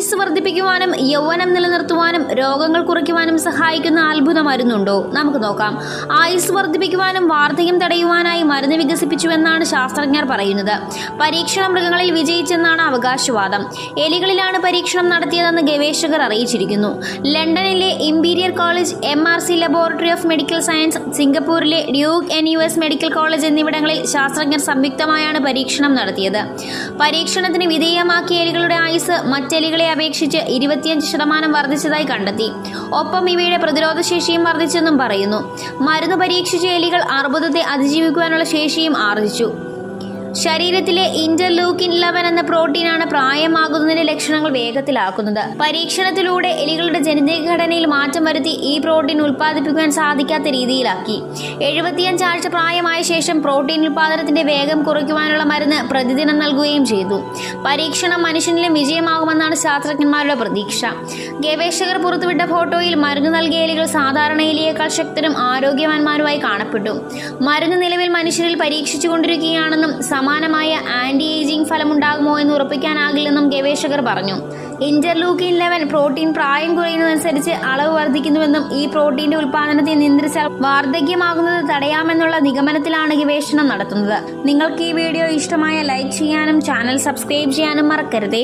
ആയുസ് വർദ്ധിപ്പിക്കുവാനും യൗവനം നിലനിർത്തുവാനും രോഗങ്ങൾ കുറയ്ക്കുവാനും സഹായിക്കുന്ന അത്ഭുത മരുന്നുണ്ടോ? നമുക്ക് നോക്കാം. ആയുസ് വർദ്ധിപ്പിക്കുവാനും വാർദ്ധക്യം തടയുവാനായി മരുന്ന് വികസിപ്പിച്ചുവെന്നാണ് ശാസ്ത്രജ്ഞർ പറയുന്നത്. പരീക്ഷണ മൃഗങ്ങളിൽ വിജയിച്ചെന്നാണ് അവകാശവാദം. എലികളിലാണ് പരീക്ഷണം നടത്തിയതെന്ന് ഗവേഷകർ അറിയിച്ചിരിക്കുന്നു. ലണ്ടനിലെ imperial college, MRC laboratory of medical science, സിംഗപ്പൂരിലെ ഡ്യൂക്ക് NUS മെഡിക്കൽ കോളേജ് എന്നിവിടങ്ങളിൽ ശാസ്ത്രജ്ഞർ സംയുക്തമായാണ് പരീക്ഷണം നടത്തിയത്. പരീക്ഷണത്തിന് വിധേയമാക്കിയ എലികളുടെ ആയുസ് മറ്റെലികളെ അപേക്ഷിച്ച് 25% വർദ്ധിച്ചതായി കണ്ടെത്തി. ഒപ്പം ഇവയുടെ പ്രതിരോധശേഷിയും വർദ്ധിച്ചെന്നും പറയുന്നു. മരുന്ന് പരീക്ഷിച്ച എലികൾ അർബുദത്തെ അതിജീവിക്കുവാനുള്ള ശേഷിയും ആർജിച്ചു. ശരീരത്തിലെ ഇന്റർലൂക്കിൻ 11 എന്ന പ്രോട്ടീനാണ് പ്രായമാകുന്നതിന്റെ ലക്ഷണങ്ങൾ വേഗത്തിലാക്കുന്നത്. പരീക്ഷണത്തിലൂടെ എലികളുടെ ജനിതക ഘടനയിൽ മാറ്റം വരുത്തി ഈ പ്രോട്ടീൻ ഉൽപ്പാദിപ്പിക്കുവാൻ സാധിക്കാത്ത രീതിയിലാക്കി. 75 ആഴ്ച പ്രായമായ ശേഷം പ്രോട്ടീൻ ഉൽപ്പാദനത്തിന്റെ വേഗം കുറയ്ക്കുവാനുള്ള മരുന്ന് പ്രതിദിനം നൽകുകയും ചെയ്തു. പരീക്ഷണം മനുഷ്യനിലും വിജയമാകുമെന്നാണ് ശാസ്ത്രജ്ഞന്മാരുടെ പ്രതീക്ഷ. ഗവേഷകർ പുറത്തുവിട്ട ഫോട്ടോയിൽ മരുന്ന് നൽകിയ എലികൾ സാധാരണ എലിയേക്കാൾ ശക്തരും ആരോഗ്യവാന്മാരുമായി കാണപ്പെട്ടു. മരുന്ന് നിലവിൽ മനുഷ്യരിൽ പരീക്ഷിച്ചുകൊണ്ടിരിക്കുകയാണെന്നും സമാനമായ ആന്റി ഏജിംഗ് ഫലമുണ്ടാകുമോ എന്ന് ഉറപ്പിക്കാനാകില്ലെന്നും ഗവേഷകർ പറഞ്ഞു. ഇന്റർലൂക്കിൻ 11 പ്രോട്ടീൻ പ്രായം കുറയുന്നതനുസരിച്ച് അളവ് വർദ്ധിക്കുന്നുവെന്നും ഈ പ്രോട്ടീന്റെ ഉൽപ്പാദനത്തെ നിയന്ത്രിച്ചാൽ വാർദ്ധക്യമാകുന്നത് തടയാമെന്നുള്ള നിഗമനത്തിലാണ് ഗവേഷണം നടത്തുന്നത്. നിങ്ങൾക്ക് ഈ വീഡിയോ ഇഷ്ടമായ ലൈക്ക് ചെയ്യാനും ചാനൽ സബ്സ്ക്രൈബ് ചെയ്യാനും മറക്കരുതേ.